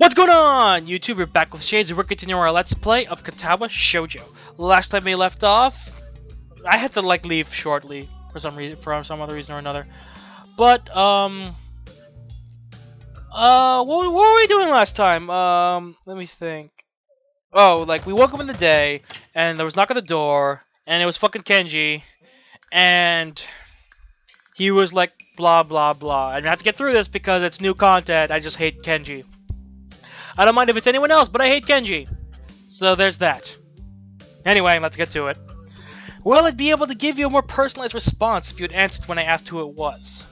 What's going on, YouTube? We're back with Shades, and we're continuing our Let's Play of Katawa Shoujo. Last time we left off, I had to leave shortly for some reason, for some other reason or another. But what were we doing last time? Let me think. Oh, we woke up in the day, and there was a knock at the door, and it was fucking Kenji, and he was like blah blah blah. And I have to get through this because it's new content. I just hate Kenji. I don't mind if it's anyone else, but I hate Kenji. So there's that. Anyway, let's get to it. Will it be able to give you a more personalized response if you had answered when I asked who it was?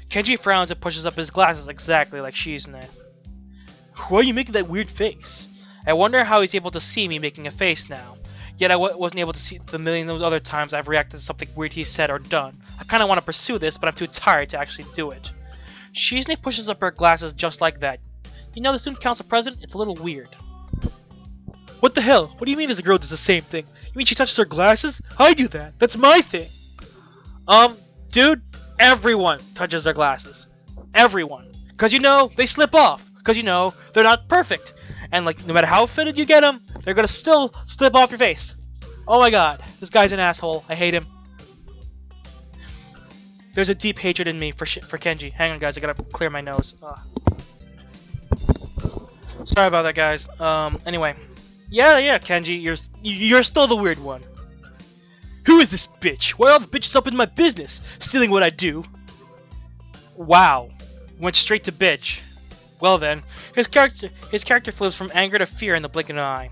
Kenji frowns and pushes up his glasses exactly like Shizune. Why are you making that weird face? I wonder how he's able to see me making a face now. Yet I wasn't able to see the millions of other times I've reacted to something weird he said or done. I kinda want to pursue this, but I'm too tired to actually do it. Shizune pushes up her glasses just like that. You know, the student council president? It's a little weird. What the hell? What do you mean this girl does the same thing? You mean she touches her glasses? I do that. That's my thing. Dude, everyone touches their glasses. Everyone. Because, you know, they slip off. Because, you know, they're not perfect. And, no matter how fitted you get them, they're going to still slip off your face. Oh my god. This guy's an asshole. I hate him. There's a deep hatred in me for Kenji. Hang on, guys. I gotta clear my nose. Sorry about that, guys. Anyway. Yeah, Kenji, you're still the weird one. Who is this bitch? Why are all the bitches up in my business? Stealing what I do. Wow. Went straight to bitch. Well then, his character flips from anger to fear in the blink of an eye.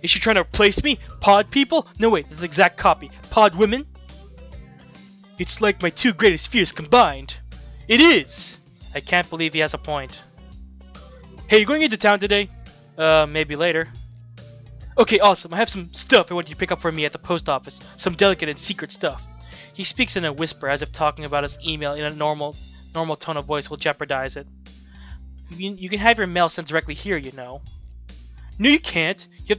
Is she trying to replace me? Pod people? No wait, this is the exact copy. Pod women? It's like my two greatest fears combined. It is! I can't believe he has a point. Hey, you going into town today? Maybe later. Okay, awesome. I have some stuff I want you to pick up for me at the post office. Some delicate and secret stuff. He speaks in a whisper as if talking about his email in a normal tone of voice will jeopardize it. You can have your mail sent directly here, you know. No, you can't. You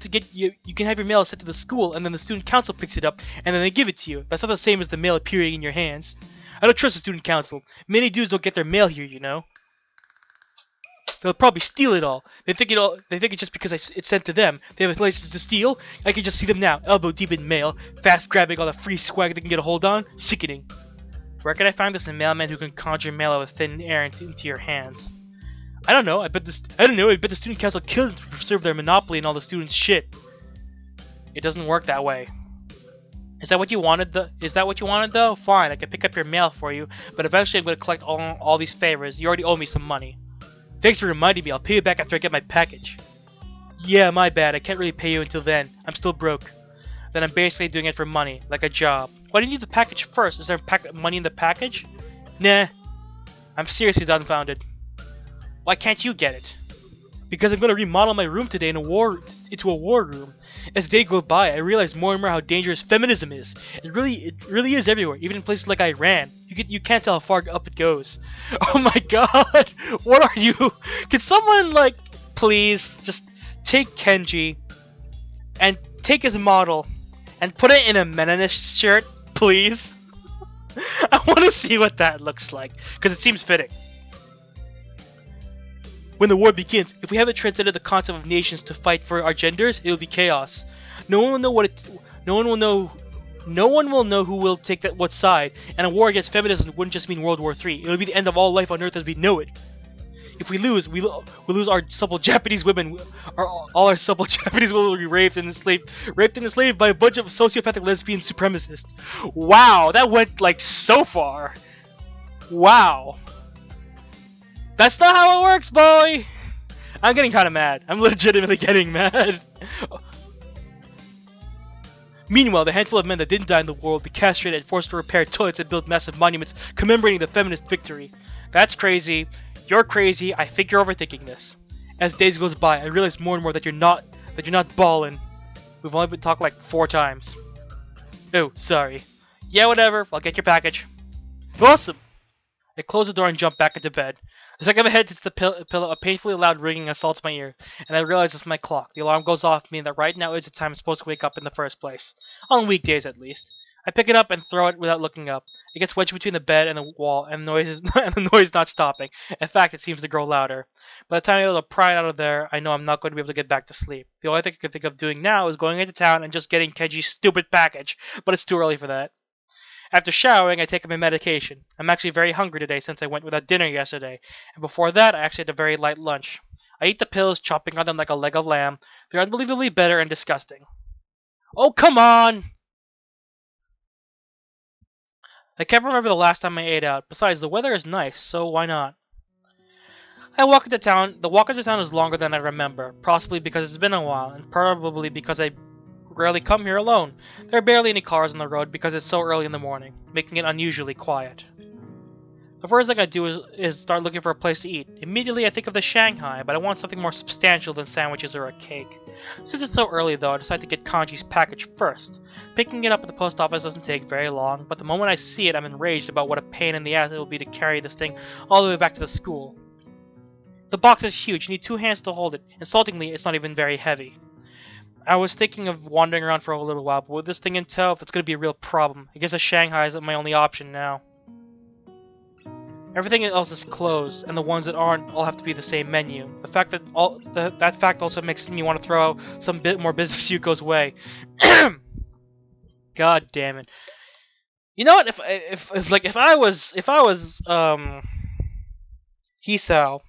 can have your mail sent to the school, and then the student council picks it up, and then they give it to you. That's not the same as the mail appearing in your hands. I don't trust the student council. Many dudes don't get their mail here, you know. They'll probably steal it all. They think it's just because it's sent to them. They have a license to steal. I can just see them now, elbow deep in mail, fast grabbing all the free swag they can get a hold on. Sickening. Where can I find this mailman who can conjure mail out of thin air into your hands? I don't know. I bet the student council killed them to preserve their monopoly and all the students' shit. It doesn't work that way. Is that what you wanted though? Fine, I can pick up your mail for you, but eventually I'm going to collect all these favors. You already owe me some money. Thanks for reminding me. I'll pay you back after I get my package. Yeah, my bad. I can't really pay you until then. I'm still broke. Then I'm basically doing it for money, like a job. Why do you need the package first? Is there money in the package? Nah. I'm seriously dumbfounded. Why can't you get it? Because I'm going to remodel my room today into a war room. As the day goes by, I realize more and more how dangerous feminism is. It really is everywhere, even in places like Iran. You can't tell how far up it goes. Oh my god! What are you? Can someone, please just take Kenji and take his model and put it in a Meninist shirt, please? I want to see what that looks like, because it seems fitting. When the war begins, if we haven't transcended the concept of nations to fight for our genders, it will be chaos. No one will know who will take what side, and a war against feminism wouldn't just mean World War III. It would be the end of all life on Earth as we know it. If we lose, we'll lose our supple Japanese women. All our supple Japanese women will be raped and enslaved by a bunch of sociopathic lesbian supremacists. Wow, that went so far. Wow. That's not how it works, boy! I'm getting kind of mad. I'm legitimately getting mad. Meanwhile, the handful of men that didn't die in the war will be castrated and forced to repair toilets and build massive monuments commemorating the feminist victory. That's crazy. You're crazy. I think you're overthinking this. As days goes by, I realize more and more that you're not ballin'. We've only been talking 4 times. Oh, sorry. Yeah, whatever. I'll get your package. Awesome! I close the door and jump back into bed. The second my head hits the pillow, a painfully loud ringing assaults my ear, and I realize it's my clock. The alarm goes off, meaning that right now is the time I'm supposed to wake up in the first place. On weekdays, at least. I pick it up and throw it without looking up. It gets wedged between the bed and the wall, and the noise is and the noise not stopping. In fact, it seems to grow louder. By the time I'm able to pry it out of there, I know I'm not going to be able to get back to sleep. The only thing I can think of doing now is going into town and just getting Kenji's stupid package, but it's too early for that. After showering, I take my medication. I'm actually very hungry today since I went without dinner yesterday, and before that, I actually had a very light lunch. I eat the pills, chopping on them like a leg of lamb. They're unbelievably bitter and disgusting. Oh, come on! I can't remember the last time I ate out. Besides, the weather is nice, so why not? I walk into town. The walk into town is longer than I remember, possibly because it's been a while, and probably because I rarely come here alone. There are barely any cars on the road because it's so early in the morning, making it unusually quiet. The first thing I do is start looking for a place to eat. Immediately I think of the Shanghai, but I want something more substantial than sandwiches or a cake. Since it's so early though, I decide to get Kanji's package first. Picking it up at the post office doesn't take very long, but the moment I see it I'm enraged about what a pain in the ass it will be to carry this thing all the way back to the school. The box is huge, you need 2 hands to hold it. Insultingly, it's not even very heavy. I was thinking of wandering around for a little while, but with this thing in tow, it's going to be a real problem. I guess the Shanghai is my only option now. Everything else is closed, and the ones that aren't all have to be the same menu. The fact that that fact also makes me want to throw out some bit more business Yuko's way. God damn it! You know what? If I was Hisao,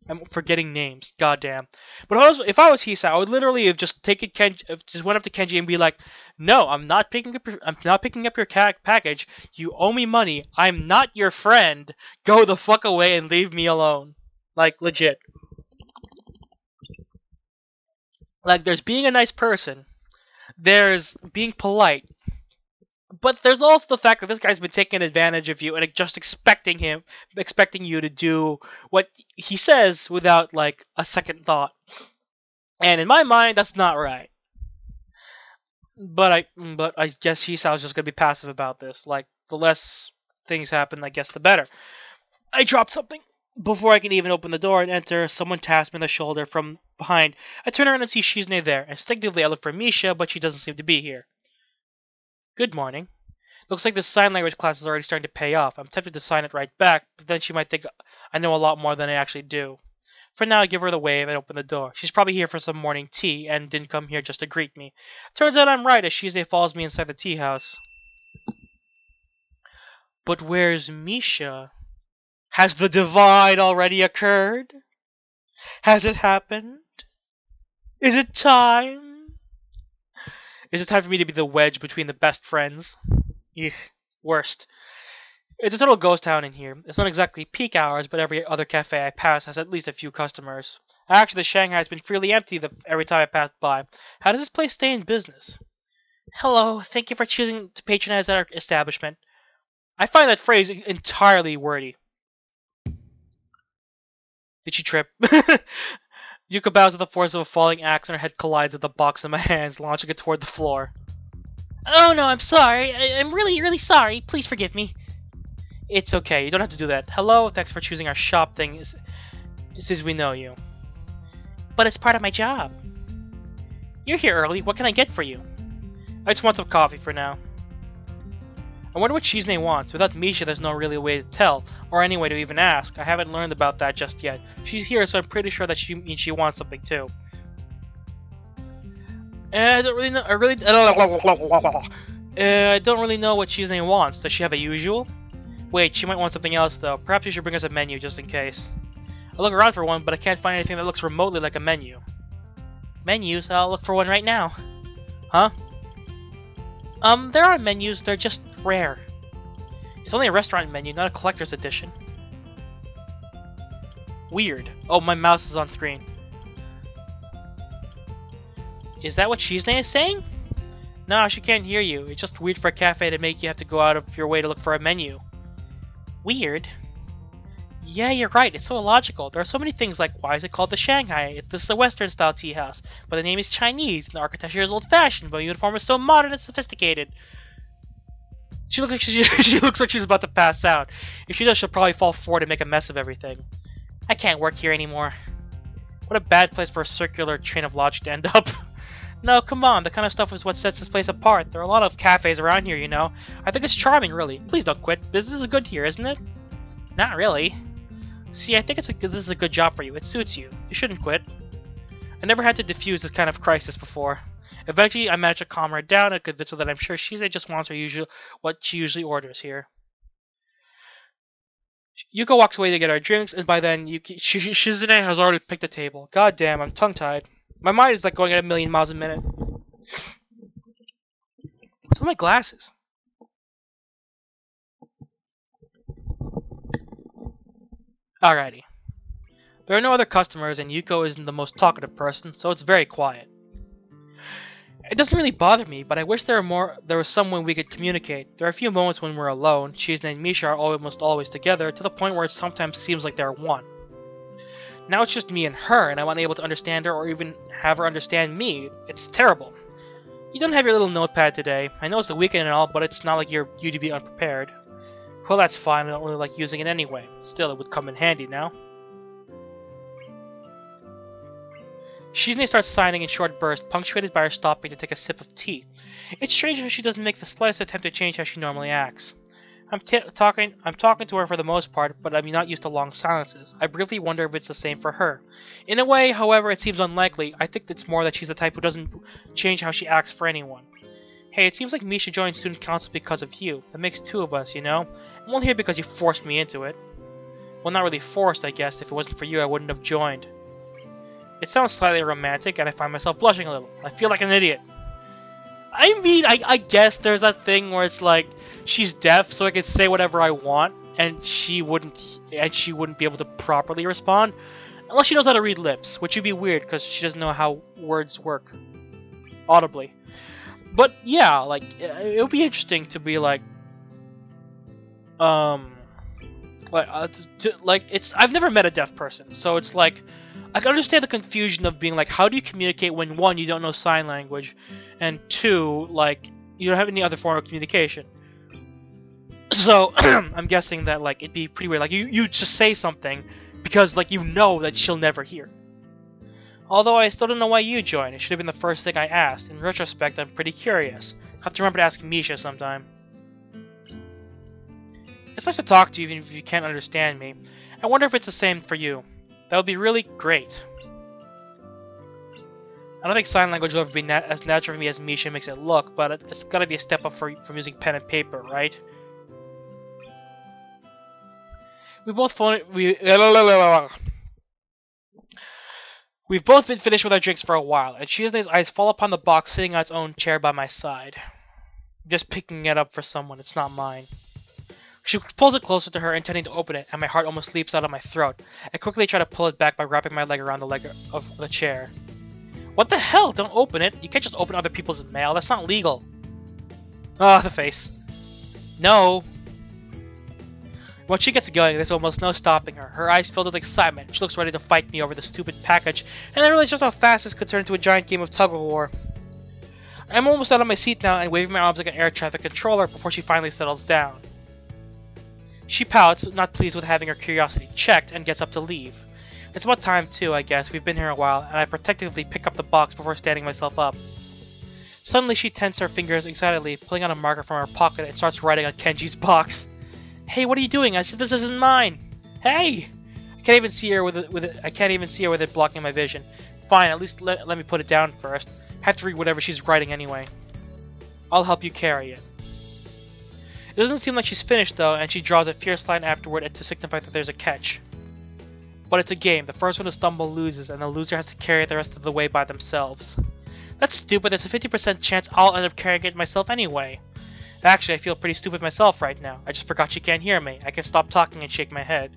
I'm forgetting names. Goddamn. But if I was Hisao, I would literally have just just went up to Kenji and be like, "No, I'm not picking up your package. You owe me money. I'm not your friend. Go the fuck away and leave me alone." Like legit. Like there's being a nice person. There's being polite. But there's also the fact that this guy's been taking advantage of you and just expecting you to do what he says without like a second thought. And in my mind, that's not right. But I guess Hisao's just gonna be passive about this. Like the less things happen, I guess the better. I drop something before I can even open the door and enter. Someone taps me on the shoulder from behind. I turn around and see Shizune there. Instinctively, I look for Misha, but she doesn't seem to be here. Good morning. Looks like this sign language class is already starting to pay off. I'm tempted to sign it right back, but then she might think I know a lot more than I actually do. For now, I give her the wave and open the door. She's probably here for some morning tea and didn't come here just to greet me. Turns out I'm right as Shizune follows me inside the tea house. But where's Misha? Has the divide already occurred? Has it happened? Is it time? Is it time for me to be the wedge between the best friends? Eugh, worst. It's a total ghost town in here. It's not exactly peak hours, but every other cafe I pass has at least a few customers. Actually, the Shanghai has been fairly empty every time I pass by. How does this place stay in business? Hello, thank you for choosing to patronize our establishment. I find that phrase entirely wordy. Did she trip? Yuka bows with the force of a falling axe and her head collides with the box in my hands, launching it toward the floor. Oh no, I'm sorry. I'm really, really sorry. Please forgive me. It's okay. You don't have to do that. Hello, thanks for choosing our shop thing. Since we know you. But it's part of my job. You're here early. What can I get for you? I just want some coffee for now. I wonder what Shizune wants. Without Misha, there's no really way to tell, or any way to even ask. I haven't learned about that just yet. She's here, so I'm pretty sure that she wants something too. I don't really know. I don't really know what Shizune wants. Does she have a usual? Wait, she might want something else though. Perhaps you should bring us a menu just in case. I look around for one, but I can't find anything that looks remotely like a menu. Menus? I'll look for one right now. Huh? There are menus. They're just rare. It's only a restaurant menu, not a collector's edition. Weird. Oh, my mouse is on screen. Is that what Shizune is saying? No, she can't hear you. It's just weird for a cafe to make you have to go out of your way to look for a menu. Weird? Yeah, you're right. It's so illogical. There are so many things like, why is it called the Shanghai? This is a Western-style tea house, but the name is Chinese, and the architecture is old-fashioned, but the uniform is so modern and sophisticated. She looks like she looks like she's about to pass out. If she does, she'll probably fall forward and make a mess of everything. I can't work here anymore. What a bad place for a circular train of logic to end up. No, come on, the kind of stuff is what sets this place apart. There are a lot of cafes around here, you know. I think it's charming, really. Please don't quit. Business is good here, isn't it? Not really. See, I think this is a good job for you. It suits you. You shouldn't quit. I never had to defuse this kind of crisis before. Eventually, I managed to calm her down and convince her that I'm sure Shizune just wants what she usually orders here. Yuko walks away to get our drinks, and by then, Shizune has already picked the table. God damn, I'm tongue-tied. My mind is like going at 1,000,000 miles a minute. What's with my glasses? Alrighty. There are no other customers, and Yuko isn't the most talkative person, so it's very quiet. It doesn't really bother me, but I wish there was someone we could communicate. There are a few moments when we're alone. Shizune and Misha are almost always together, to the point where it sometimes seems like they're one. Now it's just me and her, and I'm unable to understand her or even have her understand me. It's terrible. You don't have your little notepad today. I know it's the weekend and all, but it's not like you to be unprepared. Well, that's fine. I don't really like using it anyway. Still, it would come in handy now. Shizune starts signing in short bursts, punctuated by her stopping to take a sip of tea. It's strange how she doesn't make the slightest attempt to change how she normally acts. I'm talking to her for the most part, but I'm not used to long silences. I briefly wonder if it's the same for her. In a way, however, it seems unlikely. I think it's more that she's the type who doesn't change how she acts for anyone. Hey, it seems like Misha joined Student Council because of you. That makes two of us, you know? I'm only here because you forced me into it. Well, not really forced, I guess. If it wasn't for you, I wouldn't have joined. It sounds slightly romantic, and I find myself blushing a little. I feel like an idiot. I mean, I guess there's that thing where it's like, she's deaf, so I can say whatever I want, and she wouldn't be able to properly respond. Unless she knows how to read lips, which would be weird, because she doesn't know how words work. Audibly. But, yeah, like, it would be interesting to be like, I've never met a deaf person, so it's like, I can understand the confusion of being like, how do you communicate when, one, you don't know sign language, and two, like, you don't have any other form of communication. So, I'm guessing that, like, it'd be pretty weird. Like, you just say something, because, like, you know that she'll never hear. Although, I still don't know why you joined. It should have been the first thing I asked. In retrospect, I'm pretty curious. I'll have to remember to ask Misha sometime. It's nice to talk to you, even if you can't understand me. I wonder if it's the same for you. That would be really great. I don't think sign language will ever be as natural for me as Misha makes it look, but it's gotta be a step up from using pen and paper, right? We've both been finished with our drinks for a while, and Shizune's eyes fall upon the box sitting on its own chair by my side. I'm just picking it up for someone, it's not mine. She pulls it closer to her, intending to open it, and my heart almost leaps out of my throat. I quickly try to pull it back by wrapping my leg around the leg of the chair. What the hell? Don't open it. You can't just open other people's mail. That's not legal. Ah, the face. No. Once she gets going, there's almost no stopping her. Her eyes filled with excitement. She looks ready to fight me over the stupid package, and I realize just how fast this could turn into a giant game of tug-of-war. I'm almost out of my seat now and waving my arms like an air traffic controller before she finally settles down. She pouts, not pleased with having her curiosity checked, and gets up to leave. It's about time too, I guess. We've been here a while, and I protectively pick up the box before standing myself up. Suddenly she tenses her fingers excitedly, pulling out a marker from her pocket and starts writing on Kenji's box. Hey, what are you doing? I said this isn't mine! Hey! I can't even see her with it blocking my vision. Fine, at least let me put it down first. I have to read whatever she's writing anyway. I'll help you carry it. It doesn't seem like she's finished though, and she draws a fierce line afterward to signify that there's a catch. But it's a game. The first one to stumble loses, and the loser has to carry it the rest of the way by themselves. That's stupid. There's a 50% chance I'll end up carrying it myself anyway. Actually, I feel pretty stupid myself right now. I just forgot she can't hear me. I can stop talking and shake my head.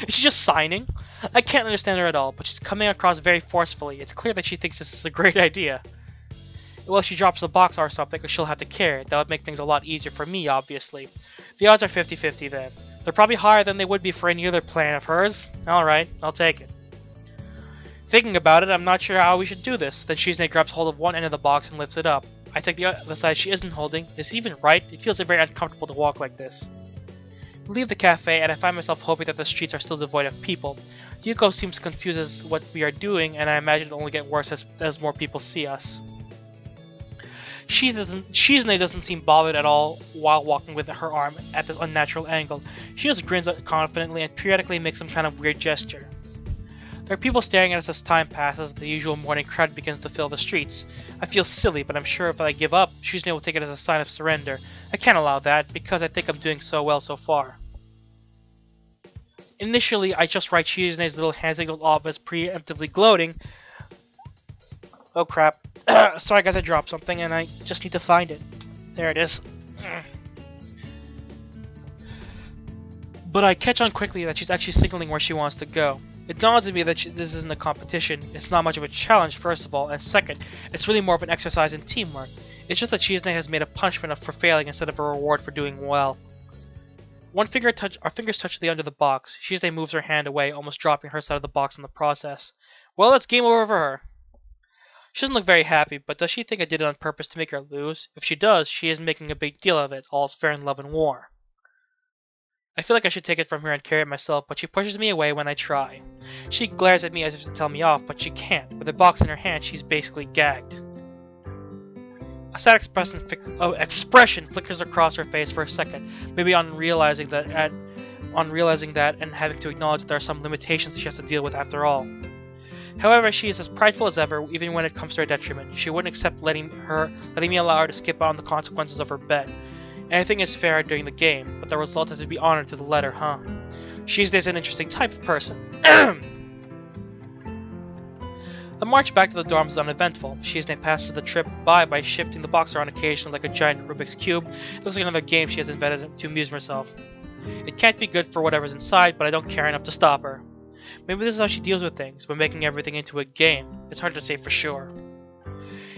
Is she just signing? I can't understand her at all, but she's coming across very forcefully. It's clear that she thinks this is a great idea. Well, if she drops the box or something, she'll have to carry it. That would make things a lot easier for me, obviously. The odds are 50-50 then. They're probably higher than they would be for any other plan of hers. Alright, I'll take it. Thinking about it, I'm not sure how we should do this. Then Shizune grabs hold of one end of the box and lifts it up. I take the other side she isn't holding. Is it even right? It feels very uncomfortable to walk like this. I leave the cafe, and I find myself hoping that the streets are still devoid of people. Yuko seems confused as what we are doing, and I imagine it'll only get worse as more people see us. Shizune doesn't seem bothered at all while walking with her arm at this unnatural angle. She just grins confidently and periodically makes some kind of weird gesture. There are people staring at us as time passes. The usual morning crowd begins to fill the streets. I feel silly, but I'm sure if I give up, Shizune will take it as a sign of surrender. I can't allow that, because I think I'm doing so well so far. Initially, I just write Shizune's little hand signals off as preemptively gloating. Oh crap. Sorry guys, I dropped something and I just need to find it. There it is. But I catch on quickly that she's actually signaling where she wants to go. It dawns on me that this isn't a competition. It's not much of a challenge, first of all, and second, it's really more of an exercise in teamwork. It's just that Shizune has made a punishment for failing instead of a reward for doing well. Our fingers touch the end of the box. Shizune moves her hand away, almost dropping her side of the box in the process. Well, it's game over for her. She doesn't look very happy, but does she think I did it on purpose to make her lose? If she does, she isn't making a big deal of it. All's fair in love and war. I feel like I should take it from her and carry it myself, but she pushes me away when I try. She glares at me as if to tell me off, but she can't. With the box in her hand, she's basically gagged. A sad expression flickers across her face for a second, maybe on realizing that and having to acknowledge that there are some limitations she has to deal with after all. However, she is as prideful as ever, even when it comes to her detriment. She wouldn't accept letting me allow her to skip out on the consequences of her bet. Anything is fair during the game, but the result has to be honored to the letter, huh? Shizune's an interesting type of person. The march back to the dorms is uneventful. Shizune passes the trip by shifting the box around occasionally like a giant Rubik's Cube. It looks like another game she has invented to amuse herself. It can't be good for whatever's inside, but I don't care enough to stop her. Maybe this is how she deals with things, by making everything into a game. It's hard to say for sure.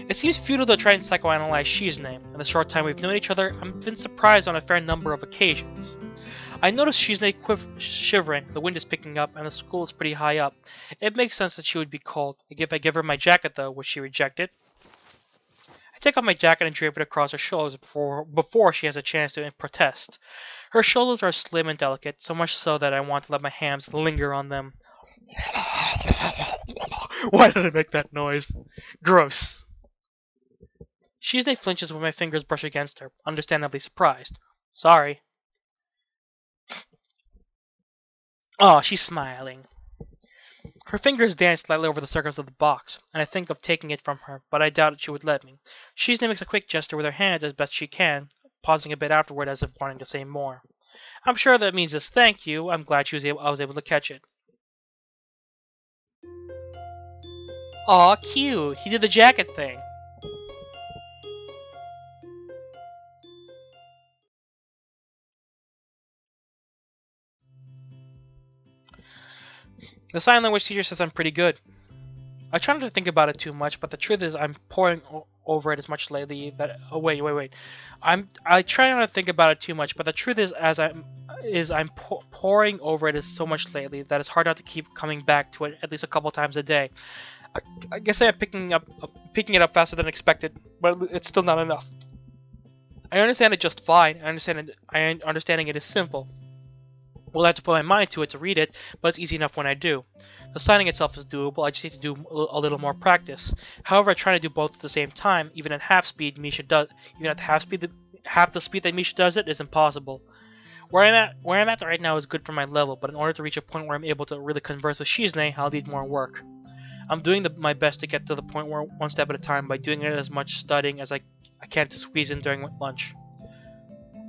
It seems futile to try and psychoanalyze Shizune. In the short time we've known each other, I've been surprised on a fair number of occasions. I noticed Shizune shivering, the wind is picking up, and the school is pretty high up. It makes sense that she would be cold. If I give her my jacket though, would she reject it? I take off my jacket and drape it across her shoulders before she has a chance to protest. Her shoulders are slim and delicate, so much so that I want to let my hands linger on them. Why did I make that noise? Gross. Shizune flinches when my fingers brush against her, understandably surprised. Sorry. Oh, she's smiling. Her fingers dance slightly over the surface of the box, and I think of taking it from her, but I doubt that she would let me. Shizune makes a quick gesture with her hand as best she can, pausing a bit afterward as if wanting to say more. I'm sure that means just thank you. I'm glad I was able to catch it. Aw, cute. He did the jacket thing. The sign language teacher says I'm pretty good. I try not to think about it too much, but the truth is I'm poring over it as much lately that wait. I try not to think about it too much, but the truth is I'm poring over it so much lately that it's hard not to keep coming back to it at least a couple times a day. I guess I'm picking it up faster than expected, but it's still not enough. I understand it just fine. Understanding it is simple. Well, I have to put my mind to it to read it, but it's easy enough when I do. The signing itself is doable, I just need to do a little more practice. However, trying to do both at the same time, even at half the speed that Misha does it, is impossible. Where I'm at right now is good for my level, but in order to reach a point where I'm able to really converse with Shizune, I'll need more work. I'm doing my best to get to the point where one step at a time by doing it as much studying as I can to squeeze in during lunch.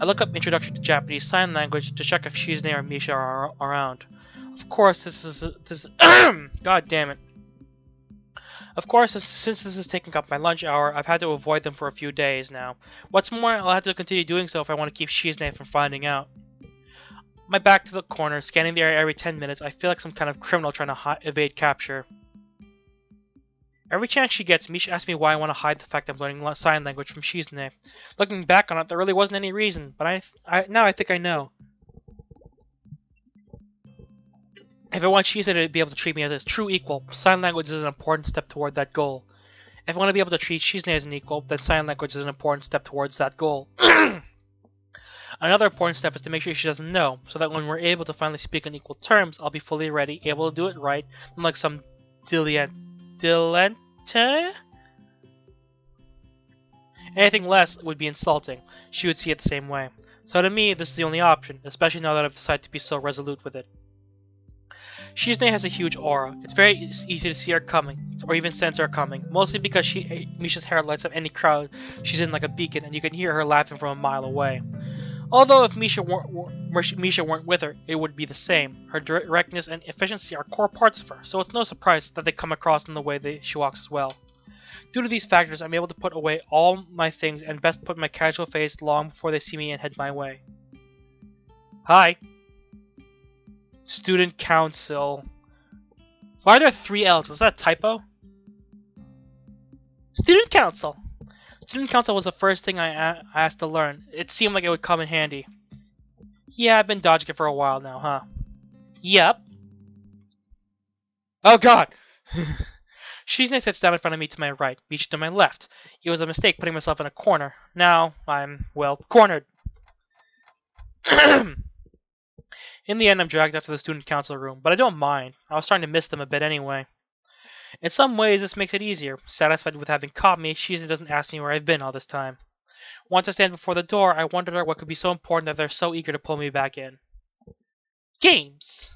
I look up Introduction to Japanese Sign Language to check if Shizune or Misha are around. Of course, God damn it. Of course, since this is taking up my lunch hour, I've had to avoid them for a few days now. What's more, I'll have to continue doing so if I want to keep Shizune from finding out. My back to the corner, scanning the area every 10 minutes, I feel like some kind of criminal trying to evade capture. Every chance she gets, Misha asks me why I want to hide the fact I'm learning sign language from Shizune. Looking back on it, there really wasn't any reason, but now I think I know. If I want Shizune to be able to treat me as a true equal, sign language is an important step toward that goal. If I want to be able to treat Shizune as an equal, then sign language is an important step towards that goal. Another important step is to make sure she doesn't know, so that when we're able to finally speak on equal terms, I'll be fully ready, able to do it right, unlike some dilettante. Anything less would be insulting. She would see it the same way. So to me, this is the only option, especially now that I've decided to be so resolute with it. Shizune has a huge aura. It's very easy to see her coming, or even sense her coming, mostly because Misha's hair lights up any crowd she's in like a beacon, and you can hear her laughing from a mile away. Although if Misha weren't with her, it would be the same. Her directness and efficiency are core parts of her, so it's no surprise that they come across in the way she walks as well. Due to these factors, I'm able to put away all my things and best put my casual face long before they see me and head my way. Hi. Student Council. Why are there 3 L's? Is that a typo? Student Council. Student Council was the first thing I asked to learn. It seemed like it would come in handy. Yeah, I've been dodging it for a while now, huh? Yep. Oh god! Shizune sits down in front of me to my right, Misha to my left. It was a mistake putting myself in a corner. Now, I'm, well, cornered. In the end, I'm dragged up to the student council room, but I don't mind. I was starting to miss them a bit anyway. In some ways, this makes it easier. Satisfied with having caught me, Shizune doesn't ask me where I've been all this time. Once I stand before the door, I wonder what could be so important that they're so eager to pull me back in. Games!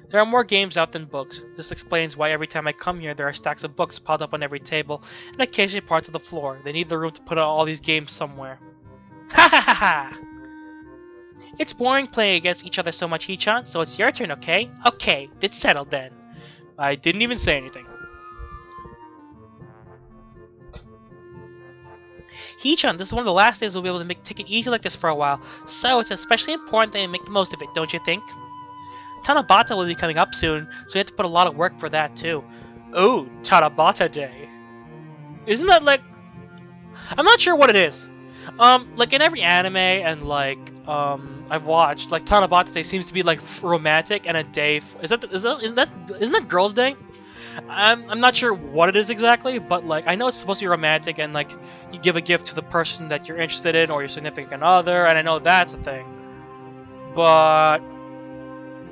There are more games out than books. This explains why every time I come here, there are stacks of books piled up on every table, and occasionally parts of the floor. They need the room to put all these games somewhere. Ha ha ha ha! It's boring playing against each other so much, Hee-chan, so it's your turn, okay? Okay, it's settled then. I didn't even say anything. Hee-chan, this is one of the last days we'll be able to take it easy like this for a while, so it's especially important that you make the most of it, don't you think? Tanabata will be coming up soon, so you have to put a lot of work for that too. Oh, Tanabata Day. Isn't that like... I'm not sure what it is. Like in every anime and like, I've watched, like Tanabata Day seems to be like romantic and a day. Isn't that Girls' Day? I'm not sure what it is exactly, but like I know it's supposed to be romantic and like you give a gift to the person that you're interested in or your significant other, and I know that's a thing. But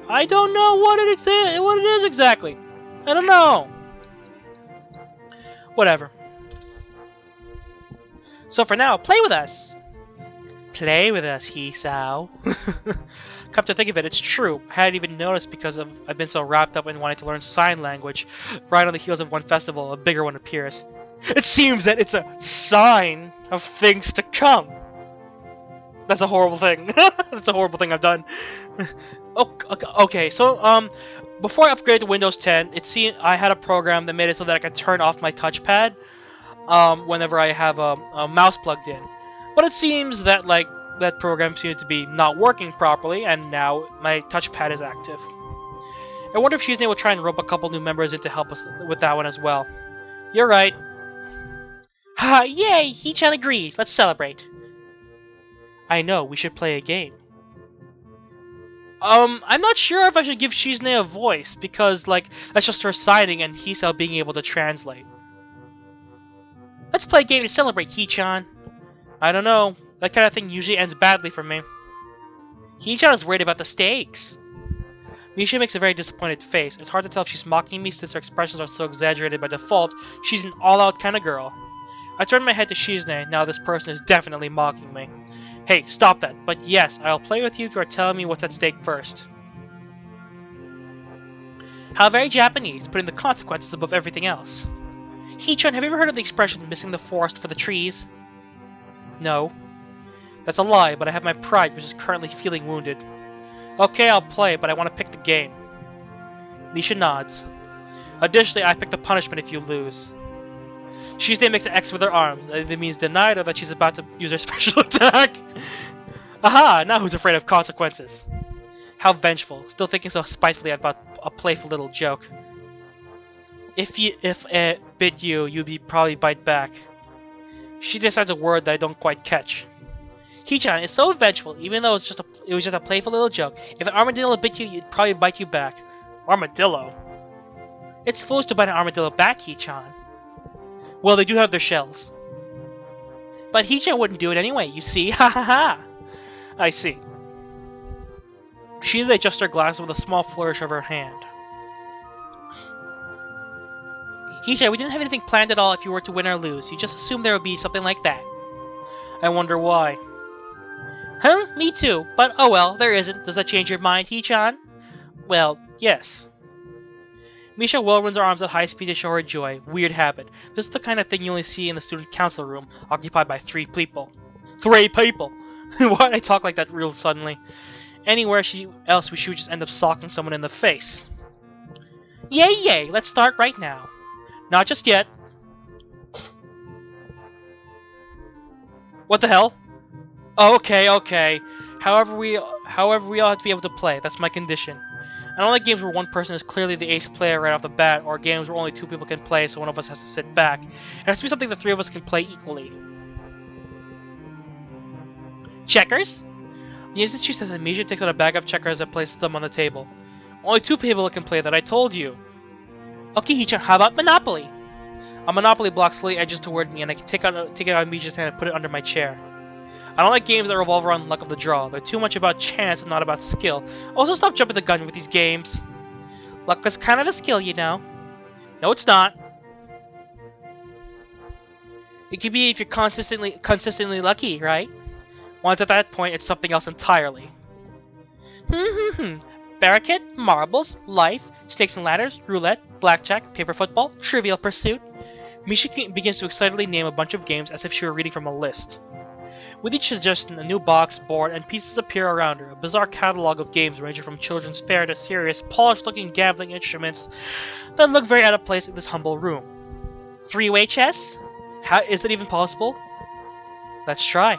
I don't know what it is exactly. I don't know. Whatever. So for now, play with us! Play with us, Hisao. Come to think of it, it's true. I hadn't even noticed because I've been so wrapped up in wanting to learn sign language. Right on the heels of one festival, a bigger one appears. It seems that it's a sign of things to come. That's a horrible thing. That's a horrible thing I've done. Okay, so before I upgraded to Windows 10, I had a program that made it so that I could turn off my touchpad whenever I have a mouse plugged in. But it seems that like that program seems to be not working properly, and now my touchpad is active. I wonder if Shizune will try and rope a couple new members in to help us with that one as well. You're right. Ha! Yay! Hee-chan agrees. Let's celebrate. I know, we should play a game. I'm not sure if I should give Shizune a voice, because, like, that's just her signing and Hisao being able to translate. Let's play a game to celebrate, Hee-chan. I don't know. That kind of thing usually ends badly for me. Hee-chan is worried about the stakes. Misha makes a very disappointed face. It's hard to tell if she's mocking me since her expressions are so exaggerated by default. She's an all-out kind of girl. I turn my head to Shizune. Now this person is definitely mocking me. Hey, stop that. But yes, I'll play with you if you are telling me what's at stake first. How very Japanese, putting the consequences above everything else. Hee-chan, have you ever heard of the expression, missing the forest for the trees? No. That's a lie, but I have my pride, which is currently feeling wounded. Okay, I'll play, but I want to pick the game. Misha nods. Additionally, I pick the punishment if you lose. Shizune makes an X with her arms. That means denied or that she's about to use her special attack. Aha! Now who's afraid of consequences? How vengeful. Still thinking so spitefully about a playful little joke. If it bit you, you'd probably bite back. She decides a word that I don't quite catch. Hee-chan is so vengeful, even though it was just a playful little joke. If an armadillo bit you, it'd probably bite you back. Armadillo? It's foolish to bite an armadillo back, Hee-chan. Well, they do have their shells. But Hee-chan wouldn't do it anyway, you see, ha ha ha! I see. Shizune adjusts her glasses with a small flourish of her hand. Hisha, we didn't have anything planned at all if you were to win or lose. You just assumed there would be something like that. I wonder why. Huh? Me too. But oh well, there isn't. Does that change your mind, Hee-chan? Well, yes. Misha whirlwinds her arms at high speed to show her joy. Weird habit. This is the kind of thing you only see in the student council room, occupied by 3 people. 3 people! Why did I talk like that real suddenly? Anywhere else we should just end up socking someone in the face. Yay yay! Let's start right now. Not just yet. What the hell? Oh, okay. However, we all have to be able to play. That's my condition. I don't like games where one person is clearly the ace player right off the bat, or games where only 2 people can play, so one of us has to sit back. It has to be something the 3 of us can play equally. Checkers? The instant she says that, Misha takes out a bag of checkers and places them on the table. Only 2 people can play that, I told you. Okay, Hee-chan, how about Monopoly? A Monopoly block slowly edges toward me, and I can take it out of Misha's hand and put it under my chair. I don't like games that revolve around luck of the draw. They're too much about chance and not about skill. Also, stop jumping the gun with these games. Luck is kind of a skill, you know. No, it's not. It could be if you're consistently lucky, right? Once at that point, it's something else entirely. Barricade, marbles, life, snakes and ladders, roulette, blackjack, paper football, trivial pursuit. Misha begins to excitedly name a bunch of games as if she were reading from a list. With each suggestion, a new box, board, and pieces appear around her, a bizarre catalog of games ranging from children's fare to serious, polished-looking gambling instruments that look very out of place in this humble room. 3-way chess? How is it even possible? Let's try.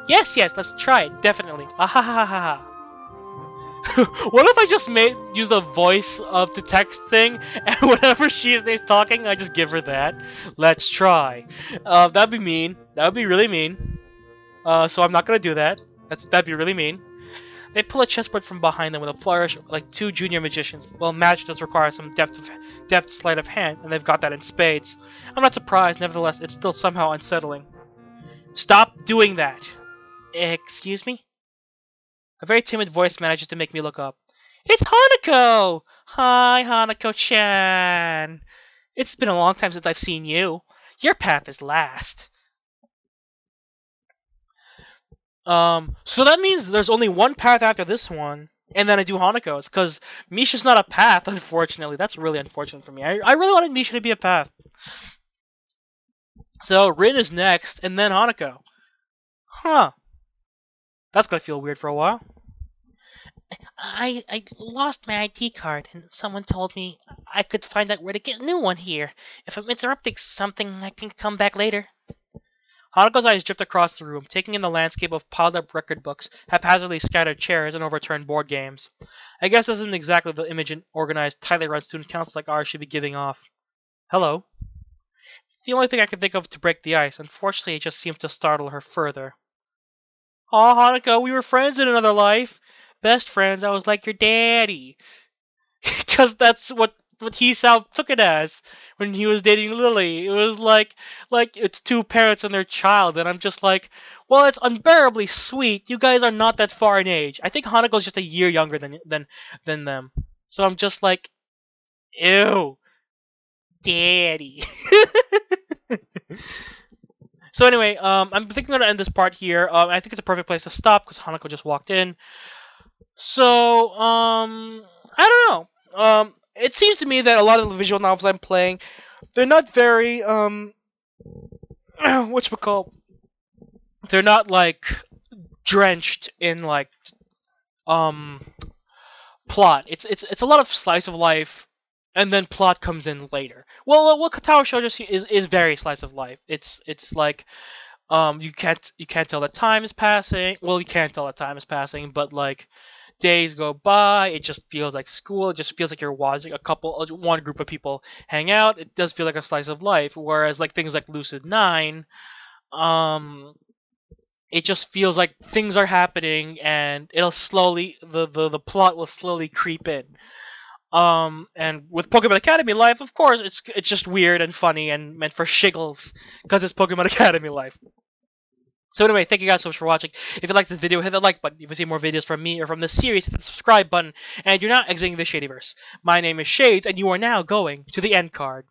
Yes, let's try it, definitely. Ahahaha. What if I just use the voice of the text thing, and whenever Shizune's talking, I just give her that? Let's try. That'd be mean. That would be really mean. So I'm not gonna do that. That'd be really mean. They pull a chessboard from behind them with a flourish like 2 junior magicians. Well, magic does require some deft sleight of hand, and they've got that in spades. I'm not surprised, nevertheless, it's still somehow unsettling. Stop doing that! Excuse me? A very timid voice manages to make me look up. It's Hanako! Hi, Hanako-chan! It's been a long time since I've seen you. Your path is last. So that means there's only one path after this one, and then I do Hanako's, because Misha's not a path, unfortunately. That's really unfortunate for me. I really wanted Misha to be a path. So, Rin is next, and then Hanako. Huh. That's gonna feel weird for a while. I lost my ID card, and someone told me I could find out where to get a new one here. If I'm interrupting something, I can come back later. Hanako's eyes drift across the room, taking in the landscape of piled-up record books, haphazardly scattered chairs, and overturned board games. I guess this isn't exactly the image an organized, tightly run student council like ours should be giving off. Hello. It's the only thing I can think of to break the ice. Unfortunately, it just seems to startle her further. Aw, Hanako, we were friends in another life. Best friends, I was like your daddy. Because that's what Hisao took it as when he was dating Lily. It was like it's 2 parents and their child, and I'm just like, well, it's unbearably sweet. You guys are not that far in age. I think Hanako's just a year younger than them. So I'm just like, ew, daddy. So anyway, I'm thinking I'm gonna end this part here. I think it's a perfect place to stop because Hanako just walked in. So I don't know. It seems to me that a lot of the visual novels I'm playing, they're not very whatchamacallit. They're not like drenched in like plot. It's a lot of slice of life, and then plot comes in later. Well, what Katawa Shoujo is very slice of life. It's like you can't tell that time is passing. Well, you can't tell that time is passing, but like days go by, it just feels like school. It just feels like you're watching one group of people hang out. It does feel like a slice of life. Whereas like things like Lucid 9, it just feels like things are happening, and it'll slowly the plot will slowly creep in. And with Pokemon Academy Life, of course, it's just weird and funny and meant for shiggles because it's Pokemon Academy Life. So anyway, thank you guys so much for watching. If you like this video, hit the like button. If you see more videos from me or from this series, hit the subscribe button. And you're not exiting the Shadyverse. My name is Shades, and you are now going to the end card.